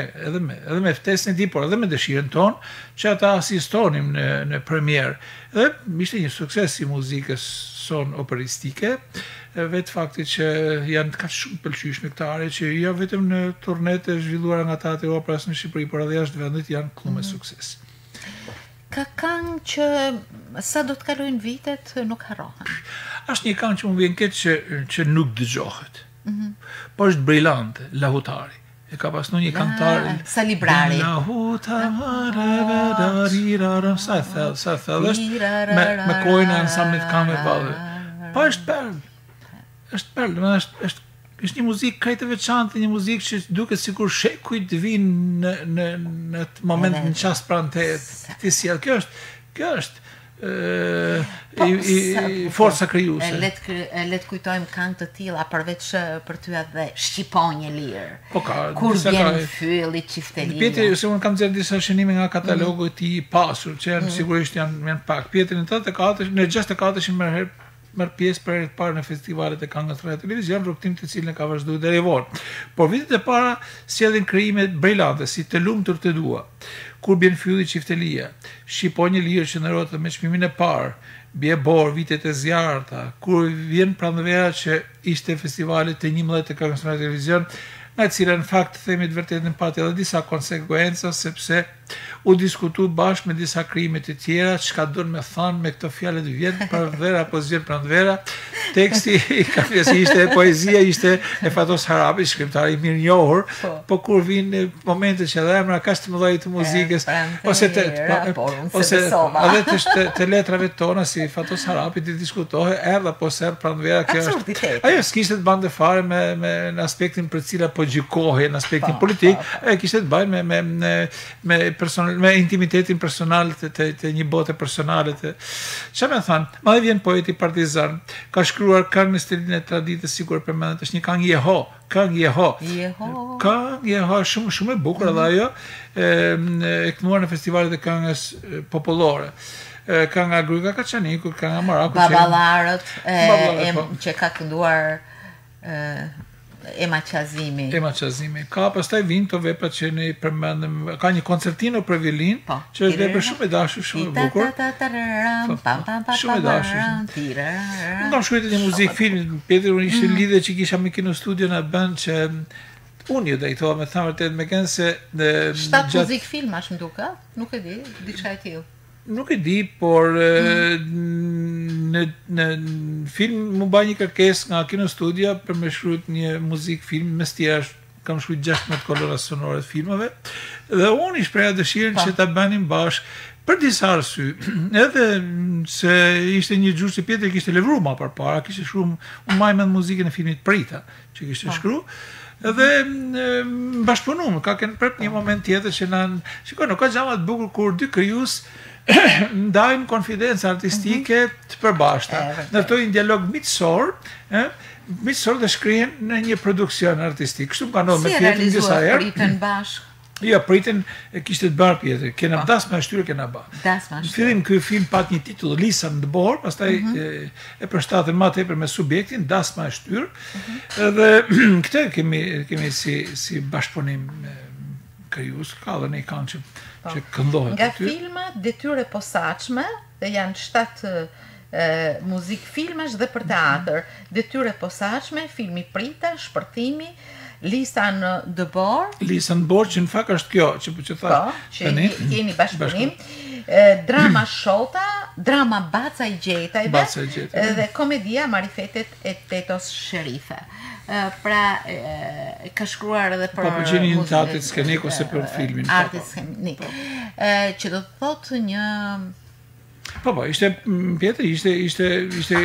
edhe me ftesën e tij, por edhe me dëshirën tonë që ata asistonim në premierë. Dhe ishte një sukses i muzikës son operistike, vetë fakti që janë kaq shumë pëlqyeshme këta are që jo vetëm në turnet e zhvilluara nga teatri operës në Shqipëri, por edhe jashtë vendit janë këtu me sukses. Ka këngë që sa do të kalojnë vitet nuk harrohen. Është një këngë që më vjen keq që nuk dëgjohet. Po është brillante, Lahutari. E ka pasur një këngëtar Sa Librari. Sa thellësh me kojën e ansamblit këngëve valle. Po është perlë. Është perlë, është një muzikë krejt e veçantë, një muzikë që duket sikur shekuj të vinë në atë moment në çast pranë te sjell. Kjo është forca krijuese. Le të kujtojmë këngë të tilla përveç për ty edhe Shqiponjë lirë. Po ka. Kur vjen fylli çiftelia. Pjetri, se unë kam nxjerrë disa shënime nga katalogu i tij i pasur, që sigurisht janë pak. Pjetri në 84, në 64 merr pjesë për herë të parë në festivalet e këngës së televizion, rrugtim të cilën ka vazhduar deri vonë. Por vitet e para sjellin krijime brillante, si Të lumtur të dua, Kur bjen fylli çiftelia, Shqiponjë lirë që ndërrohet me çmimin e parë, Bie bor, Vitet e zjarrta, Kur vjen pranvera që ishte festivali të 11 të këngës së televizion, nga e cila në fakt themi të vërtetën pati edhe disa konsekuenca sepse u diskutu bashkë me disa krime të tjera, çka don me thënë me këto fjalë të vjen pranvera apo zgjen pranvera. Teksti i këngës ishte poezia ishte e Fatos Harapi, shkrimtari i mirënjohur, po kur vinë momente që edhe emra kaq të mëdha të muzikës ose edhe të letrave tona si Fatos Harapi të diskutohej erdha po ser pranvera, kjo është. Ajo s'kishte të bante fare me në aspektin për cila po gjykohej në aspektin politik, kishte të bëjë me intimitetin personal të një bote personale të. Çfarë më thënë? Madje vjen poeti partizan, ka shkruar këngë në stilin e traditës, sikur përmendet, është një këngë Jeho, këngë Jeho. Këngë Jeho shumë e bukur edhe ajo, e kënduar në festivalet e këngës popullore. Kënga Gryka Kaçaniku, kënga Maraku, Baballarët, që ka kënduar Ema Qazimi. Ka pastaj vinë të veprat që ne përmendëm, ka një koncertino për violin, që është vepër shumë e dashur, shumë e bukur. Shumë e dashur. Nuk kam shkruar një muzikë film, Petri unë ishte lidhje që kisha me Kino Studio na bën që unë ju drejtova me thënë vërtet me kënë se 7 muzikë filmash më duket, nuk e di, diçka e tillë. Nuk e di, por në film më bëj një kërkesë nga Kino Studio për me shkruajt një muzik film, mes tjera kam shkruajt 16 kolora sonore të filmave, dhe unë i shpreha dëshirën që ta bënim bashkë për disa arsye. Edhe se ishte një gjuhë që Pietri kishte levruar më përpara, kishte shkruar unë maj mend muzikën e filmit Prita, që kishte shkruar. Edhe bashkëpunum, ka kënë prap një moment tjetër që shikoj, nuk ka gjama të bukur kur dy krijues ndajnë konfidencë artistike të përbashkëta. Ndërtojnë një dialog mitësor dhe shkrihen në një produksion artistik. Kështu ka ndodhur me Pietrin disa herë. Si realizuar Pritën bashkë? Jo, Pritën kishte të bërë Pietri. Kena dasmë e shtyre kena bë. Në fillim ky film pat një titull Lisa në dëbor, pastaj e përshtatën më tepër me subjektin Dasma e shtyr. Dhe këtë kemi si bashkëpunim me krijues, ka dhe një këngë që këndohet. Nga filmat Detyrë e posaçme, dhe janë 7 muzik filmash dhe për teatr. Detyrë e posaçme, filmi Prita, Shpërthimi, Lisa në dëbor. Lisa në dëbor, që në fakt është kjo, që thash. Që jeni bashkëpunim. Drama Shota, drama Baca i Gjetajve, dhe komedia Marifetet e Tetos Sherife. Pra, ka shkruar edhe për po gjeni një të artit skenik ose për filmin. Artit skenik. Që do të thotë një... ishte Pietri, ishte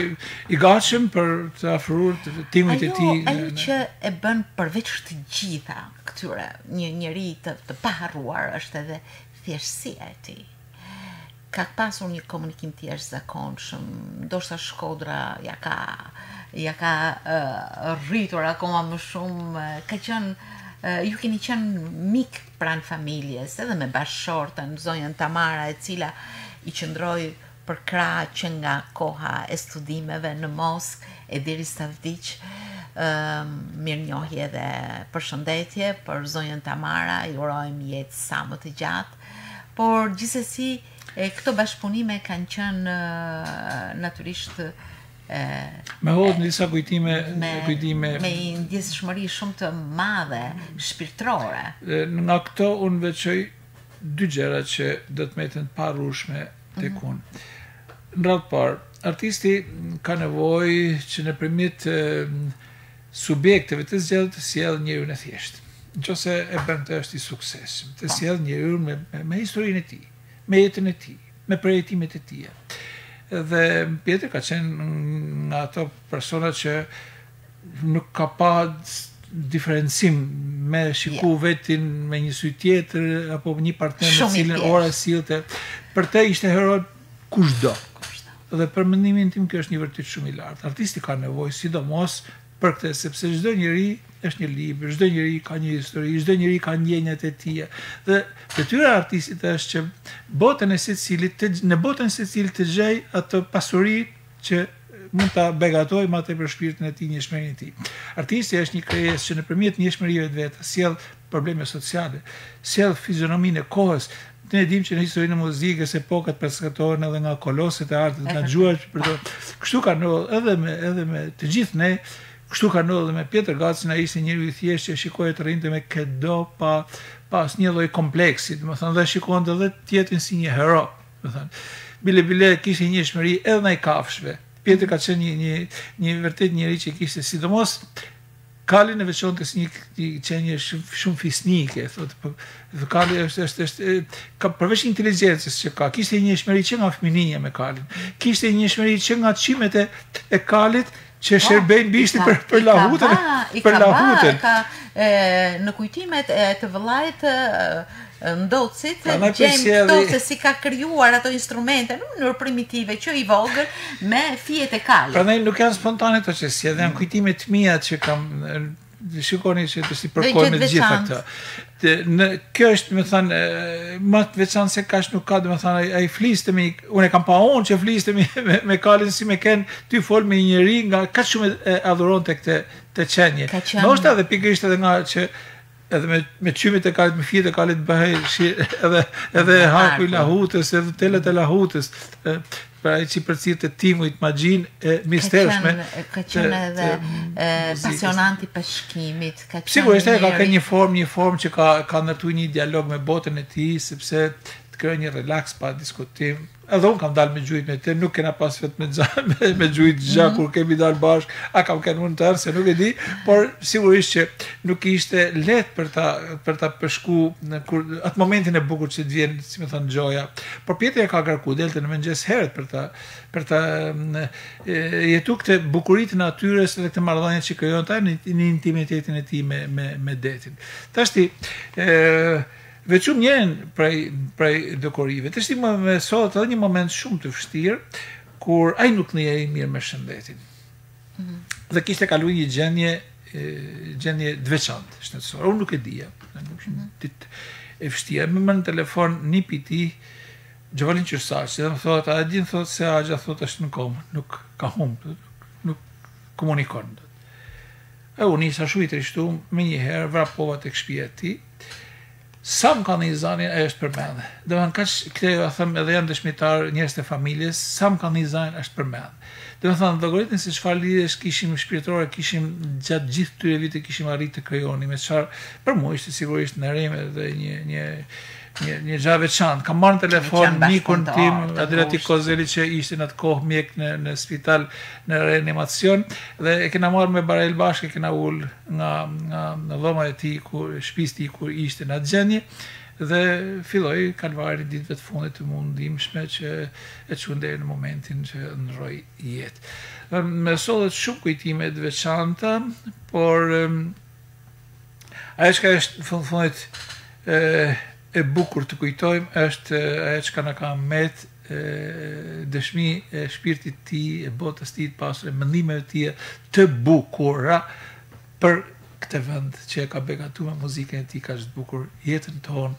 i gatshëm për të afruar timit e tij. Ajo që e bën përveç të gjitha këtyre, një njeri të paharruar është edhe thjeshtësia e tij. Ka pasur një komunikim të jashtëzakonshëm, ndoshta Shkodra ja ka rritur akoma më shumë, ka qenë ju keni qenë mik pranë familjes, edhe me bashkëshortën, zonjën Tamara, e cila i qëndroi për krah që nga koha e studimeve në Moskë e deri sa vdiq. Mirënjohje dhe përshëndetje për zonjën Tamara, i urojmë jetë sa më të gjatë, por gjithsesi këto bashkëpunime kanë qenë natyrisht me hodh në disa kujtime me ndjeshmëri shumë të madhe shpirtërore. Nga këto unë veçoj 2 gjëra që do të meten të parrushme tek unë. Në radhë parë, artisti ka nevojë që nëpërmjet subjekteve të zgjedhur të sjellë njeriun e thjeshtë. Nëse e bën të është i suksesshëm, të sjellë njeriun me historinë e tij, me jetën e tij, me përjetimet e tij. Dhe Pietri ka qenë nga ato persona që nuk ka pa diferencim me shiku vetin me një sy tjetër apo një partner me cilën ora sillte. Për te ishte hero kushdo. Dhe për mendimin tim kjo është një vërtet shumë i lartë. Artisti ka nevojë sidomos për këtë, sepse çdo njeri është një libër, çdo njeri ka një histori, çdo njeri ka ndjenjat e tij. Dhe detyra e artistit është që në botën e secilit të gjej atë pasuri që mund ta begatoj më tepër shpirtin e tij, njëshmërinë e tij. Artisti është një krijesë që nëpërmjet njëshmërive të veta sjell probleme sociale, sjell fizionominë e kohës. Ne e dim që në historinë e muzikës epokat përskatohen edhe nga koloset e artit, nga gjuhët kështu ka ndodhur edhe me të gjithë ne. Kështu ka ndodhur me Pjetër Gacin, ai ishte njeriu i thjeshtë që shikoi të rrinte me këdo pa asnjë lloj kompleksi, domethënë dhe shikonte edhe tjetrin si një hero, domethënë. Bile kishte një njëshmëri edhe ndaj kafshëve. Pjetër ka qenë një vërtet njeri që kishte sidomos Kalin e veçonte si një qenje shumë fisnike, thotë. Kali ka përveç inteligjencës që ka, kishte një njëshmëri që nga fëmininja me Kalin. Kishte një njëshmëri që nga çimet e Kalit që shërbejnë bishti për lahutën. Për lahutën. Në kujtimet e të vëllait Ndocit, Prandaj gjejmë përsjellë- këto se si ka krijuar ato instrumente në mënyrë primitive, që i vogël me fijet e kalit. Prandaj nuk janë spontane ato që si, edhe janë kujtime të mia që kam shikoni që të si përkoj me gjë të gjitha veçantë. këto. Kjo është, më thënë, më të veçantë se kash nuk ka, më thënë, ai fliste me, unë e kam pa unë që fliste me kalin si me ken ty fol me një njeri nga kaq shumë e adhuron të këtë qenje. Ka qenë- Ndoshta edhe pikërisht edhe nga që edhe me qymit e kalit, me fjet e kalit bëhej edhe harku i lahutës, edhe telet e lahutës, për ai që përcirë të timujt, magjin e mistershme. Ka qenë edhe pasionant i peshkimit, ka qenë Sigurisht ka njeri- një formë që ka ndërtuar një dialog me botën e tij, sepse të krijojë një relaks pa diskutim. Edhe unë kam dalë me gjujt me te, nuk kena pas vetë me gjujt gja kur kemi dalë bashkë, a kam kenë unë tërë, se nuk e di, por sigurisht që nuk ishte letë për ta përshku në atë momentin e bukur që të vjen, si me thënë, gjoja. Por Pietri e ka kërku, delte në mëngjes herët për ta jetu këtë bukurit në natyres dhe këtë marrëdhënie që krijon ta në intimitetin e tij me detin. Tashti, veçum njën prej dokorive. Të shti më sot edhe një moment shumë të vështirë, kur ai nuk njeri mirë me shëndetin. Dhe kishte kalu një gjendje dveçantë shëndetësore. Unë nuk e dija. Ditë e vështirë. Më në telefon një piti, Gjovalin Qyrsaqi, dhe më thot, a din thot se Agja thot është në komë, nuk ka humbë, nuk komunikon. E unë isa shu i trishtu, me njëherë vrapova të këshpia ti, sa më ka një zanin e është përmendhe. Dhe më në kaqë, këte a thëmë edhe janë dëshmitar njërës të familjes, sa më ka një zanin është përmendhe. Dhe më thënë, llogaritin se çfarë lidhjes kishim shpirtërore, kishim gjatë gjithë këtyre vite kishim arritë të krijoni, me çfarë për mua ishte sigurisht në reme dhe një gjë veçantë. Kam marrë në telefon mikun tim, Adriati Kozeli, që ishte në atë kohë mjek në spital në reanimacion, dhe e kena marrë me Barel bashkë, e kena ullë nga dhoma e tij, shtëpisë tij kur ishte në atë gjendje, dhe filloi kalvari ditëve të fundit të mundimshme që e çu deri në momentin që ndroi jetë. Me sollet shumë kujtime të veçanta, por ajo që është në fundit e bukur të kujtojmë është ajo që na ka mbet dëshmi e shpirtit të tij, e botës të tij të pasur, e mendimeve të tij të bukura për këtë vend që e ka begatuar me muzikën e tij kaq të bukur, jetën tonë,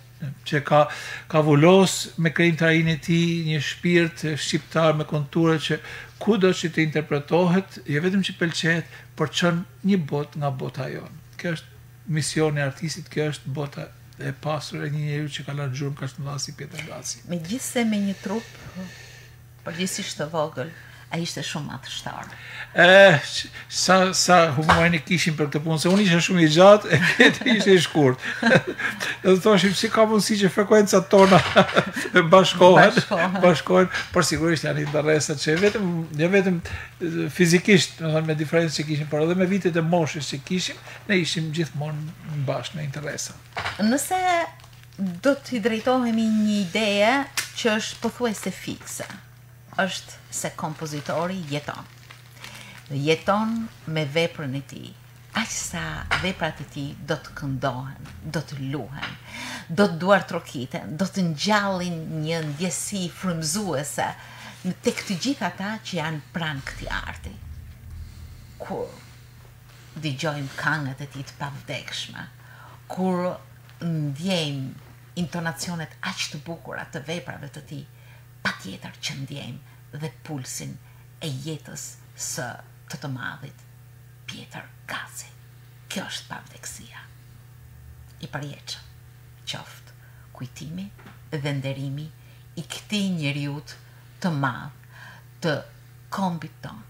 që ka vullos me krijimtarinë e tij një shpirt shqiptar me konture që kudo që të interpretohet, jo vetëm që pëlqehet, por çon një botë nga bota jonë. Kjo është misioni i artistit, kjo është bota e pasur e një njeriu që ka lënë gjurmë kaq të madhe si Pieter Gaci. Megjithse me një trup përgjithsisht të vogël, ai ishte shumë matështar. Sa humorin e kishim për këtë punë, se unë isha shumë i gjatë, e Pietri ishte i shkurt. Dhe thoshim, si ka mundësi që frekuencat tona bashkohen, por sigurisht janë interesa që jo vetëm fizikisht, me diferencë që kishim, por edhe me vitet e moshës që kishim, ne ishim gjithmonë bashkë me interesa. Nëse do t'i drejtohemi një ideje që është pothuajse fikse, është se kompozitori jeton. Dhe jeton me veprën e tij. Aq sa veprat e tij do të këndohen, do të luhen, do të duartrokiten, do të ngjallin një ndjesi frymëzuese tek të gjithë ata që janë pranë këtij arti. Kur dëgjojmë këngët e tij të pavdekshme, kur ndjejmë intonacionet aq të bukura të veprave të tij, patjetër që ndjejmë dhe pulsin e jetës së të madhit Pieter Gaci. Kjo është pavdekësia. I përjetshëm, qoftë kujtimi dhe nderimi i këtij njeriut të madh, të kombit tonë.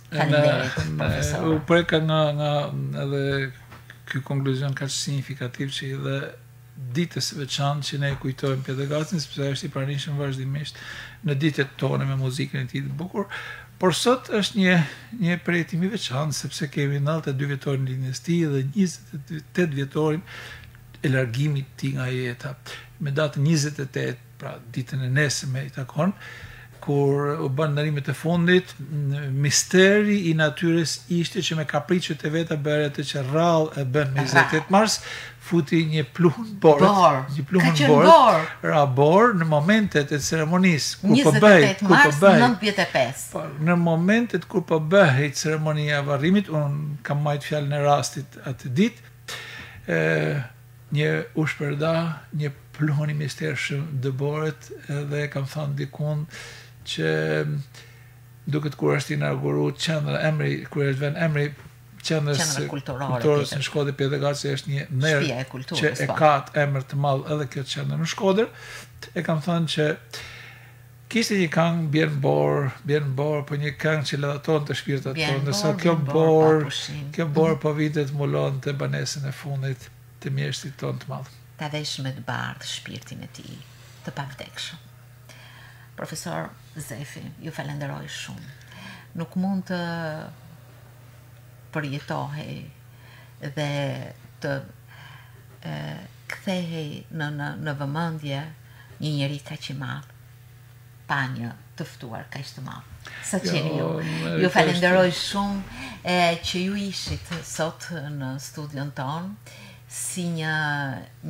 Faleminderit, profesor. U preka nga edhe ky konkluzion kaq signifikativ që edhe ditës së veçantë që ne kujtojmë Pieter Gacin, sepse është i pranishëm vazhdimisht në ditët tona me muzikën e tij të bukur, por sot është një përjetim i veçantë sepse kemi 92 vjetorin e linjës tij dhe 28 vjetorin e largimit të tij nga jeta. Me datën 28, pra ditën e nesërme i takon, kur u bën ndërimet e fundit, misteri i natyrës ishte që me kapriçet e veta bëre atë që rrallë e bën me 28 mars, futi një pluhun borët, një pluhun borët, ra borë në momentet e ceremonisë, kur po bëhej, 28 mars 95. Në momentet kur po bëhej ceremonia e varrimit, unë kam marrë fjalën e rastit atë ditë, një ushperda, një pluhun i mistershëm dëborët, dhe kam thënë dikun që duket kur është inauguru qendra emri, kur është vënë emri qendrës kulturore në Shkodër Pjedëgat, që është një merë që e ka emër të madh edhe kjo qendër në Shkodër, e kam thënë që kishte një këngë bjen borë, po një këngë që lëdaton të shpirtat tonë, ndërsa kjo borë po vitet mulon të banesën e fundit të mjeshtit tonë të madh. Ta vesh me të bardhë shpirtin e tij të pavdekshëm. Profesor Zefi, ju falenderoj shumë. Nuk mund të përjetohej dhe të kthehej në vëmendje një njeri kaq i madh pa një të ftuar kaq të madh. Sa qeni ju. Ju falenderoj shumë që ju ishit sot në studion ton si një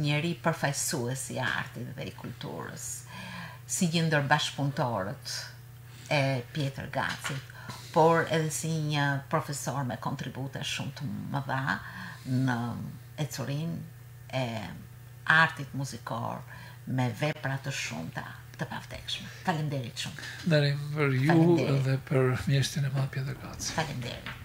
njeri përfaqësues i artit dhe i kulturës, si një ndër bashkëpunëtorët e Pjetër Gacit, por edhe si një profesor me kontribute shumë të mëdha në ecurinë e artit muzikor me vepra të shumta të pavdekshme. Faleminderit shumë. Ndërim për ju dhe për mjeshtin e madh Pjetër Gaci. Faleminderit.